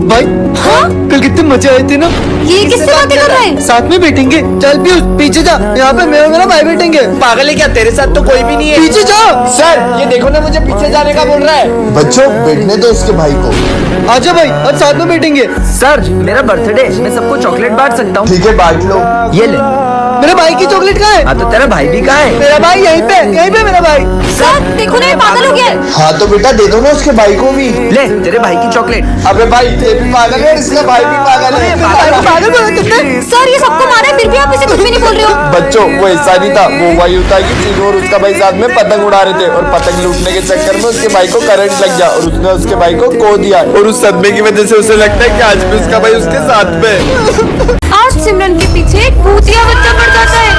भाई हाँ? कल कितने मजे आए थे ना। ये किससे बातें कर रहा है? साथ में बैठेंगे। चल भी पीछे जा, यहाँ पे मेरा भाई बैठेंगे। पागल है क्या? तेरे साथ तो कोई भी नहीं है। पीछे जा। सर ये देखो ना, मुझे पीछे जाने का बोल रहा है। बच्चों बैठने दो उसके भाई को। आजा भाई, आज साथ में बैठेंगे। सर मेरा बर्थडे, मैं सबको चॉकलेट बांट सकता हूँ। ठीक है बांट लो। ये ले। मेरे भाई की चॉकलेट कहाँ है? हाँ तो तेरा भाई भी कहाँ है? मेरा भाई यहीं पे मेरा भाई। सर देखो ना, ये पागल हो गया है। हाँ तो बेटा दे दो ना उसके भाई को भी। ले तेरे भाई की चॉकलेट। अबे भाई ये भी पागल है, इसका भाई भी पागल है। पागल बोला तुमने। सर ये सबको मारा है, फिर भी आप इसे कुछ भी नहीं बोल रहे हो। बच्चों वो ऐसा नहीं था, वो वही होता है कि तीनों और उसका भाई साथ में पतंग उड़ा रहे थे और पतंग लूटने के चक्कर में उसके भाई को करंट लग गया और उसने उसके भाई को खो दिया और उस सदमे की वजह से उसे लगता है कि आज भी उसका भाई उसके साथ में। आज सिमरन के पीछे एक भूतिया बच्चा पड़ जाता है।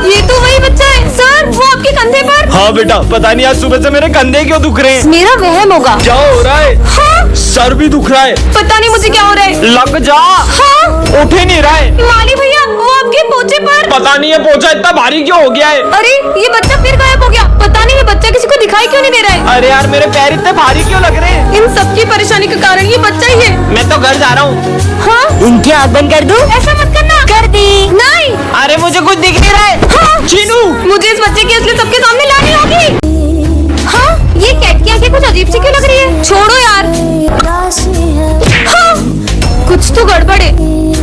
ये तो वही बच्चा है सर, वो आपके कंधे पर। हाँ बेटा, पता नहीं आज सुबह से मेरे कंधे क्यों दुख रहे हैं। मेरा वहम होगा। क्या हो रहा है? हाँ? सर भी दुख रहा है। पता नहीं मुझे क्या हो रहा है। लग जा। हाँ? उठ ही नहीं रहा है। माली भैया वो आपके पोचे पर। पता नहीं ये पोछा इतना भारी क्यों हो गया है। अरे ये बच्चा फिर गायब हो गया। पता नहीं ये बच्चा किसी को दिखाई क्यों नहीं दे रहा है। अरे यार मेरे पैर इतने भारी क्यों लग रहे हैं। इन सबकी परेशानी का कारण ये बच्चा ही है। मैं तो घर जा रहा हूँ। हाँ? इनकी आँख बंद कर दूं? ऐसा मत करना। कर दी। नहीं। अरे मुझे कुछ दिख नहीं रहा है। हाँ? चीनू मुझे इस बच्चे की असली सबके सामने लानी होगी। हाँ? ये कैट की आंखें कुछ अजीब सी क्यों लग रही है? छोड़ो यार। हाँ? कुछ तो गड़बड़ है।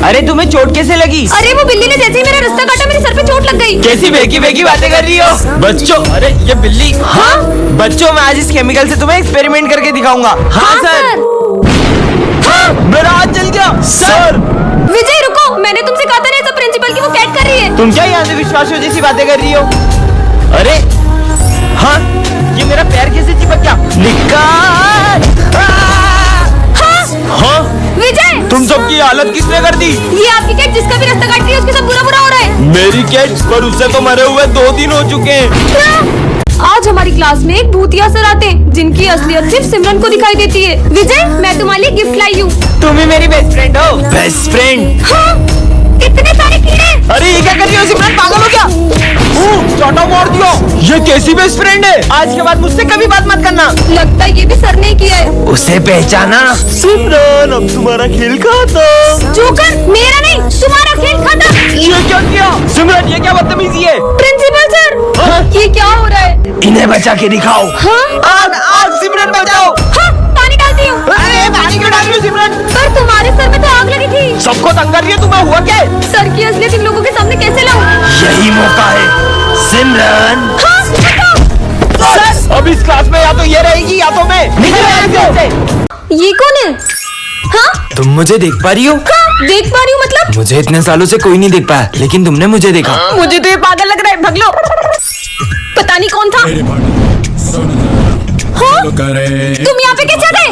अरे तुम्हें चोट कैसे लगी? अरे वो बिल्ली ने जैसे ही मेरा रास्ता काटा, मेरे सर पे चोट लग गई। कैसी बेकी बेकी बातें कर रही हो बच्चों? अरे ये बिल्ली। हाँ? बच्चों मैं आज इस केमिकल से तुम्हें एक्सपेरिमेंट करके दिखाऊंगा। हाँ सर। हाँ? मेरा हाथ जल गया सर। विजय रुको, मैंने तुमसे कहा था ना सब प्रिंसिपल की वो कैट कर रही है। तुम क्या यहाँ से विश्वास जैसी बातें कर रही हो? अरे हाँ, ये मेरा पैर कैसे चिपक गया? निकाल। हाँ विजय तुम सबकी हालत किसने कर दी? ये आपकी कैट जिसका भी रास्ता काट रही है उसके साथ बुरा बुरा हो रहा है। मेरी कैट, पर उससे तो मरे हुए 2 दिन हो चुके हैं। क्या? आज हमारी क्लास में एक भूतिया सर आते हैं जिनकी असलियत सिर्फ सिमरन को दिखाई देती है। विजय मैं तुम्हारे लिए गिफ्ट लाई हूँ। तुम ही मेरी बेस्ट फ्रेंड हो। Best friend? हाँ? इतने सारे कीड़े। अरे ये क्या कर रही हो सिमरन? पागल हो क्या? चाटा मार दिया। ये कैसी बेस्ट फ्रेंड है? आज के बाद मुझसे कभी बात मत करना। लगता है ये भी सर ने किया है। उसे पहचाना? सिमरन अब तुम्हारा खेल खत्म। जोकर मेरा नहीं, तुम्हारा खेल खत्म। ये क्या किया? सिमरन ये क्या बदतमीजी है? प्रिंसिपल सर ये क्या हो रहा है? इन्हें बचा के दिखाओ। हाँ? आग आग सिमरन बचाओ। हाँ पानी डालती हूँ। अरे पानी क्यों डाल रही हो सिमरन? पर तुम्हारे सर में तो आग लगी थी। सबको तंग कर रही है, तुम्हें हुआ क्या है? सर की असलियत इन लोगों के सामने कैसे लाऊं? यही मौका है सिमरन। हाँ? हटो। सर अब इस क्लास में या तो ये रहेगी या तो मैं। निकल यहाँ से। ये कौन है? हाँ? तुम मुझे देख पा रही हो? हाँ देख पा रही हूँ मतलब? मुझे इतने सालों से कोई नहीं देख पाया, लेकिन तुमने मुझे देखा। मुझे तो ये पागल लग रहा है, भाग लो। पता नहीं कौन था। हाँ? तुम यहाँ पे कैसे आ गए?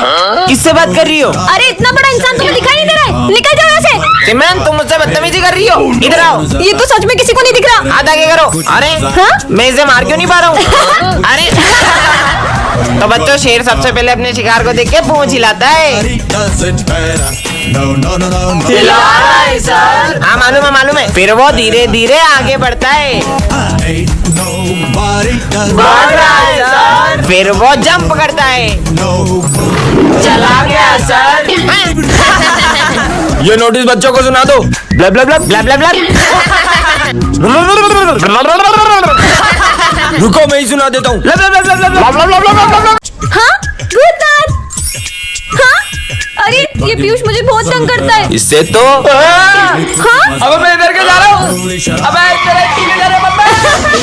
किससे बात कर रही हो? अरे इतना बड़ा इंसान तुम्हें दिखाई नहीं दे रहा है, निकल जाओ यहाँ से। सिमरन तुम मुझसे बदतमीजी कर रही हो? इधर आओ। ये तो सच में किसी को नहीं दिख रहा। हाथ आगे करो। अरे हाँ? मैं इसे मार क्यों नहीं पा रहा हूँ? अरे तो बच्चों शेर सबसे पहले अपने शिकार को देख के पूंछ हिलाता है। हाँ मालूम है। फिर वो धीरे धीरे आगे बढ़ता है। बढ़ रहा है सर। फिर वो जंप करता है। चला गया सर। ये नोटिस बच्चों को सुना दो। Bulb bulb bulb bulb bulb bulb. रुको मैं ही सुना देता हूँ। हाँ? भूतनाथ। हाँ? अरे ये पीयूष मुझे बहुत तंग करता है। इससे तो हाँ? अब मैं इधर के जा रहा हूँ। अबे तेरे किधर है बब्बा?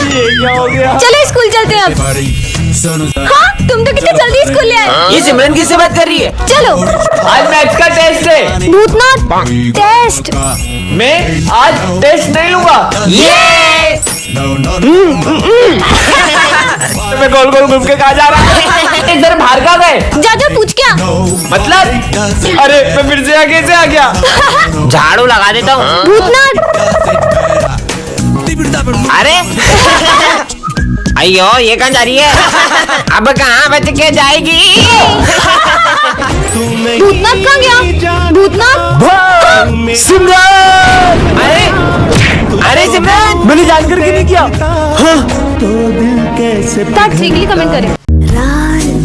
ये क्या हो गया? चलो स्कूल चलते हैं अब। हाँ? तुम तो कितने जल्दी स्कूल ले आए। ये सिमरन किससे बात कर रही है? चलो। आज मैथ्स का टेस्ट है। भूतनाथ टेस्ट। मैं आज टेस्ट नहीं लूंगा। ये मैं गोल गोल घूम के कहा जा रहा है? इधर बाहर कहाँ गए? जा जा पूछ क्या? मतलब अरे मैं फिर से आगे से आ गया। झाड़ू लगा देता हूँ। भूतनाथ। अरे अयो ये कहाँ जा रही है? अब कहाँ बच के जाएगी? भूतनाथ कहाँ गया? भूतनाथ। सिमरन! अरे सिमरन मैंने जानकर के नहीं किया। हाँ? ताज कमेंट करें।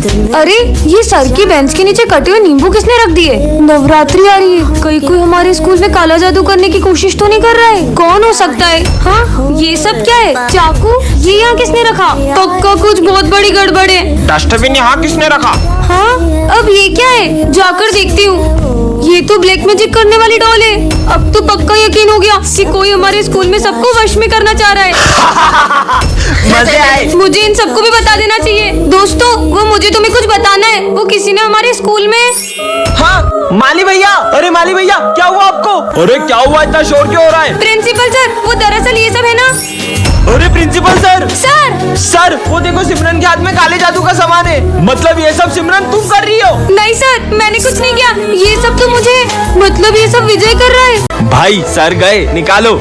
अरे ये सर की बेंच के नीचे कटे हुए नींबू किसने रख दिए? नवरात्रि आ रही है, कहीं कोई हमारे स्कूल में काला जादू करने की कोशिश तो नहीं कर रहा है? कौन हो सकता है? हाँ, ये सब क्या है? चाकू ये यहाँ किसने रखा? पक्का कुछ बहुत बड़ी गड़बड़ है। डस्टबिन यहाँ किसने रखा? हाँ, अब ये क्या है? जाकर देखती हूँ। ये तो ब्लैक मैजिक करने वाली डॉल है। अब तो पक्का यकीन हो गया कि कोई हमारे स्कूल में सबको वश में करना चाह रहा है। मजे आए। मुझे इन सबको भी बता देना चाहिए। दोस्तों, वो मुझे तुम्हें कुछ बताना है। वो किसी ने हमारे स्कूल में। हाँ, माली भैया। अरे माली भैया, क्या हुआ आपको? अरे क्या हुआ, इतना शोर क्यों हो रहा है? प्रिंसिपल सर, वो दरअसल ये सब है ना। अरे प्रिंसिपल सर। सर वो देखो, सिमरन के हाथ में काले जादू का सामान है। मतलब ये सब सिमरन तुम कर रही हो? नहीं सर, मैंने कुछ नहीं किया। ये सब तो मुझे, मतलब ये सब विजय कर रहा है। भाई सर गए, निकालो।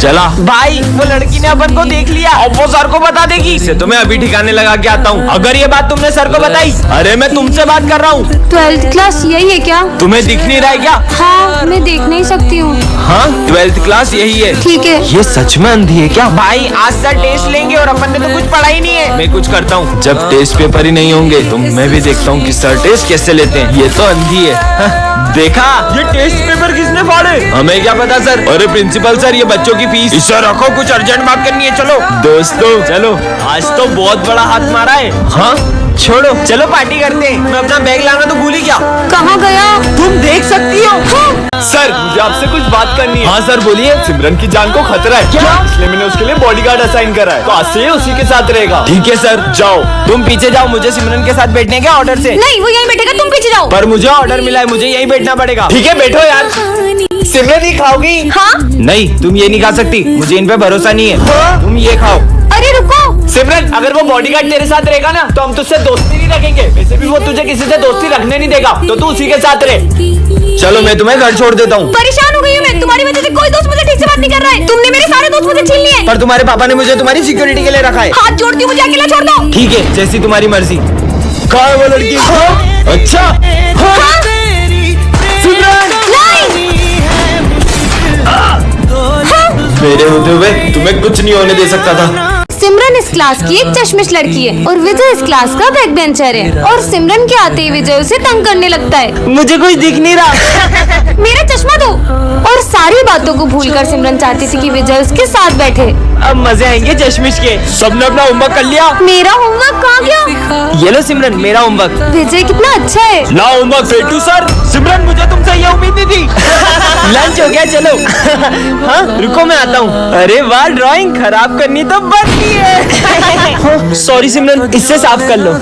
चला भाई, वो लड़की ने अपन को देख लिया। अब वो सर को बता देगी। इसे तो मैं अभी ठिकाने लगा के आता हूँ। अगर ये बात तुमने सर को बताई। अरे मैं तुमसे बात कर रहा हूँ। 12th क्लास यही है क्या? तुम्हें दिख नहीं रहा है क्या? हाँ, मैं देख नहीं सकती हूँ। हाँ, 12th क्लास यही है। ठीक है। ये सच में अंधी है क्या? भाई आज सर टेस्ट लेंगे और अपन ने तो कुछ पढ़ा ही नहीं है। मैं कुछ करता हूँ। जब टेस्ट पेपर ही नहीं होंगे तो मैं भी देखता हूँ कि सर टेस्ट कैसे लेते हैं। ये तो अंधी है। हाँ, देखा? ये टेस्ट पेपर किसने फाड़े? हमें क्या पता सर। अरे प्रिंसिपल सर, ये बच्चों की फीस। इसे रखो, कुछ अर्जेंट बात करनी है। चलो दोस्तों चलो, आज तो बहुत बड़ा हाथ मारा है। हाँ, छोड़ो, चलो पार्टी करते हैं। मैं अपना बैग लाना तो भूल ही गया। कहाँ गया? तुम देख सकती हो। सर, मुझे आपसे कुछ बात करनी है। हाँ सर, बोलिए। सिमरन की जान को खतरा है। क्या? इसलिए मैंने उसके लिए बॉडीगार्ड असाइन करा है। तो आज से ये उसी के साथ रहेगा। ठीक है सर, जाओ। तुम पीछे जाओ, मुझे सिमरन के साथ बैठने के ऑर्डर से। नहीं, वो यहीं बैठेगा, तुम पीछे जाओ। पर मुझे ऑर्डर मिला है, मुझे यहीं बैठना पड़ेगा। ठीक है, बैठो यार। सिमरन ही खाओगी? हाँ? नहीं, तुम ये नहीं खा सकती। मुझे इन पे भरोसा नहीं है। तुम ये खाओ। अरे रुको। सिमरन, अगर वो बॉडीगार्ड तेरे साथ रहेगा ना तो हम तुझसे दोस्ती नहीं रखेंगे। वैसे भी वो तुझे किसी से दोस्ती रखने नहीं देगा, तो तू उसी के साथ रहे। चलो, मैं तुम्हें घर छोड़ देता हूँ। परेशान हो गई हूँ मैं, तुम्हारी वजह से कोई दोस्त मुझे ठीक से बात नहीं कर रहा है। तुमने मेरे सारे दोस्त मुझे छीन लिए। पर तुम्हारे पापा ने मुझे तुम्हारी सिक्योरिटी के लिए रखा है। हाथ जोड़ती हूँ, मुझे अकेला छोड़ दो। ठीक है, जैसी तुम्हारी मर्जी। कहाँ है वो लड़की? अच्छा, हाँ? सिमरन, नहीं। मेरे होते हुए तुम्हें कुछ नहीं होने दे सकता था। सिमरन इस क्लास की एक चश्मिश लड़की है और विजय इस क्लास का बैक बेंचर है। और सिमरन के आते ही विजय उसे तंग करने लगता है। मुझे कुछ दिख नहीं रहा। मेरा चश्मा दो। और सारी बातों को भूलकर सिमरन चाहती थी कि विजय उसके साथ बैठे। अब मजे आएंगे चश्मिश के। सबने अपना होमवर्क कर लिया? मेरा होमवर्क कहाँ गया? ये लो सिमरन, मेरा होमवर्क। विजय कितना अच्छा है। ला होमवर्क पेटू सर। सिमरन, मुझे तुमसे ये उम्मीद नहीं थी। लंच हो गया, चलो। हाँ, रुको मैं आता हूँ। अरे वाह, ड्राइंग खराब करनी तो बनती है। सॉरी सिमरन, इससे साफ कर लो।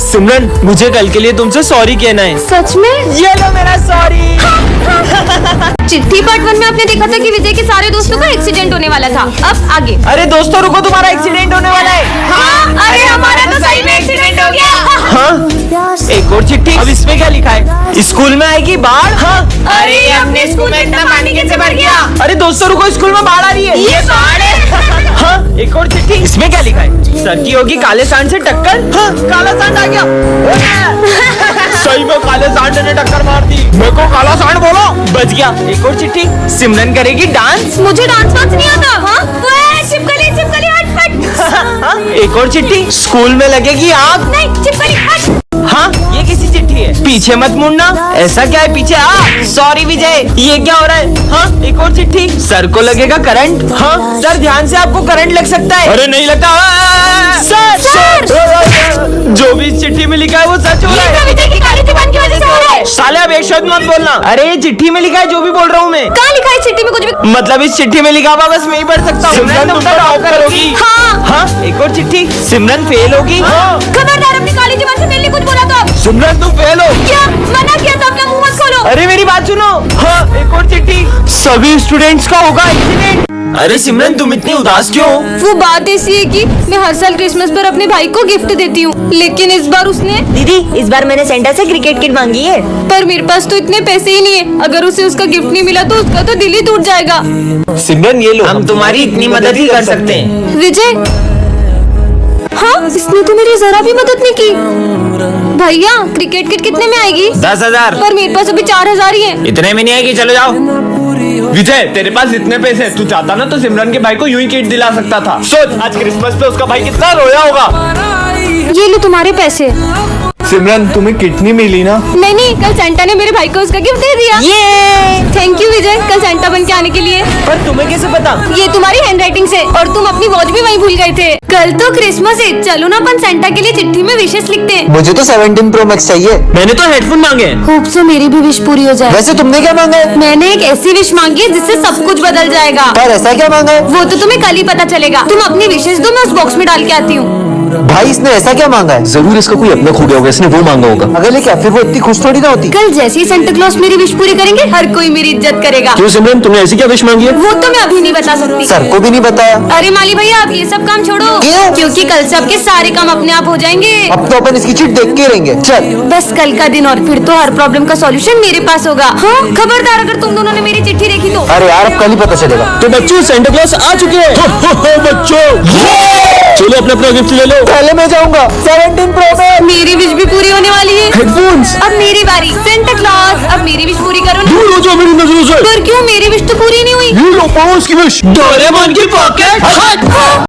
सिमरन, मुझे कल के लिए तुमसे सॉरी कहना है। सच में? ये लो मेरा सॉरी। चिट्ठी पार्ट 1 में आपने देखा था कि विजय के सारे दोस्तों का एक्सीडेंट होने वाला था। अब आगे। अरे दोस्तों रुको, तुम्हारा एक्सीडेंट होने वाला है। हाँ, अरे हमारा तो सही में एक्सीडेंट हो गया। हाँ, एक और चिट्ठी। अब इसमें क्या लिखा है? स्कूल में आएगी बाढ़। हाँ, अरे ये अपने स्कूल में इतना पानी कैसे भर गया? अरे दोस्तों रुको, स्कूल में बाढ़ आ रही है। ये बाढ़ है। हाँ, एक और चिट्ठी। इसमें क्या लिखा है? सर की होगी काले सांड से टक्कर। हाँ, काला सांड आ गया। सही में काले सांड ने टक्कर मार दी। मेरे को काला सांड बोलो। बच गया। एक और चिट्ठी। सिमरन करेगी डांस। मुझे डांस वांस नहीं आता। हाँ? छिपकली छिपकली हट फट। हाँ, एक और चिट्ठी। स्कूल में लगेगी आग। नहीं, छिपकली हट। हाँ, ये किसी चिट्ठी है। पीछे मत मुड़ना। ऐसा क्या है पीछे? सॉरी विजय, ये क्या हो रहा है? हाँ, एक और चिट्ठी। सर को लगेगा करंट। हाँ, सर ध्यान से, आपको करंट लग सकता है। अरे नहीं लगता। सर, जो भी इस चिट्ठी में लिखा है वो सच हो रहा है। विजय की काली जुबान की वजह से हो रहा है। साले अब एक शब्द मत बोलना। अरे ये चिट्ठी में लिखा है, जो भी बोल रहा हूँ मैं। कहाँ लिखा है चिट्ठी में कुछ भी? मतलब इस चिट्ठी में लिखा हुआ बस मैं ही पढ़ सकता हूँ। सिमरन, तुम तो टॉप करोगी। हाँ। हाँ, एक और चिट्ठी। सिमरन फेल होगी। खबरदार, अपनी काली जुबान से मेरे लिए कुछ बोला तो। सिमरन, तुम फेल हो। क्या मना किया था? अपना मुंह मत खोलो। अरे मेरी बात सुनो। हाँ, एक और चिट्ठी। सभी स्टूडेंट्स का होगा एक्सीडेंट। अरे सिमरन, तुम इतनी उदास क्यों? वो बात ऐसी है कि मैं हर साल क्रिसमस पर अपने भाई को गिफ्ट देती हूँ, लेकिन इस बार उसने। दीदी, इस बार मैंने सेंटा से क्रिकेट किट मांगी है। पर मेरे पास तो इतने पैसे ही नहीं है। अगर उसे उसका गिफ्ट नहीं मिला तो उसका तो दिल ही टूट जाएगा। सिमरन, ये लो। हम तुम्हारी इतनी मदद ही कर सकते हैं। विजय, हाँ, इसने तो मेरी जरा भी मदद नहीं की। भैया, क्रिकेट किट कितने में आएगी? 10,000। पर मेरे पास अभी 4,000 ही है। इतने में नहीं आएगी, चलो जाओ। विजय, तेरे पास इतने पैसे, तू चाहता ना तो सिमरन के भाई को यूं ही किट दिला सकता था। सोच, आज क्रिसमस पे उसका भाई कितना रोया होगा। ये लो तुम्हारे पैसे। सिमरन तुम्हें कितनी मिली ना? नहीं, कल सेंटा ने मेरे भाई को उसका गिफ्ट दे दिया। ये थैंक यू विजय, कल सेंटा बन के आने के लिए। पर तुम्हें कैसे पता? ये तुम्हारी हैंडराइटिंग से, और तुम अपनी वॉच भी वहीं भूल गए थे। कल तो क्रिसमस है, चलो ना अपन सेंटा के लिए चिट्ठी में विशेष लिखते हैं। मुझे तो 17 Pro Max चाहिए। मैंने तो हेडफोन मांगे हैं। होप सो मेरी भी विश पूरी हो जाए। वैसे तुमने क्या मांगा है? मैंने एक ऐसी विश मांगी है जिससे सब कुछ बदल जाएगा। पर ऐसा क्या मांगा है? वो तो तुम्हें कल ही पता चलेगा। तुम अपनी विशेष दो, मैं उस बॉक्स में डाल के आती हूँ। भाई इसने ऐसा क्या मांगा है? जरूर इसका कोई अपना खो गया होगा, इसने वो मांगा होगा। अगर ये क्या, फिर वो इतनी खुश थोड़ी ना होती। कल जैसे ही सेंटा क्लॉज मेरी विश पूरी करेंगे, हर कोई मेरी इज्जत करेगा। क्यों सिमरन, तुमने ऐसी क्या विश मांगी है? वो तो मैं अभी नहीं बता सकती। सर को भी नहीं बताया। अरे माली भैया, आप ये सब काम छोड़ो। क्यों? क्योंकि कल से आपके सारे काम अपने आप हो जाएंगे। अब तो अपन इसकी चिट देख के रहेंगे। चल बस कल का दिन, और फिर तो हर प्रॉब्लम का सॉल्यूशन मेरे पास होगा। हाँ, खबरदार अगर तुम दोनों ने मेरी चिट्ठी देखी तो। अरे यार, अब कल ही पता चलेगा। तो बच्चों, सेंटा क्लॉज आ चुके हैं। बच्चों चलो अपना अपना गिफ्ट ले लो। पहले मैं जाऊंगा। 17 Pro Max। मेरी विश भी पूरी होने वाली है। हेडफोन्स। अब मेरी बारी। सेंटा क्लॉज, अब मेरी विश पूरी करो ना। दूर हो जाओ मेरी नजरों से। पर क्यों, मेरी विश तो पूरी नहीं हुई। ये लो पाओ उसकी विश। डोरेमोन की पॉकेट।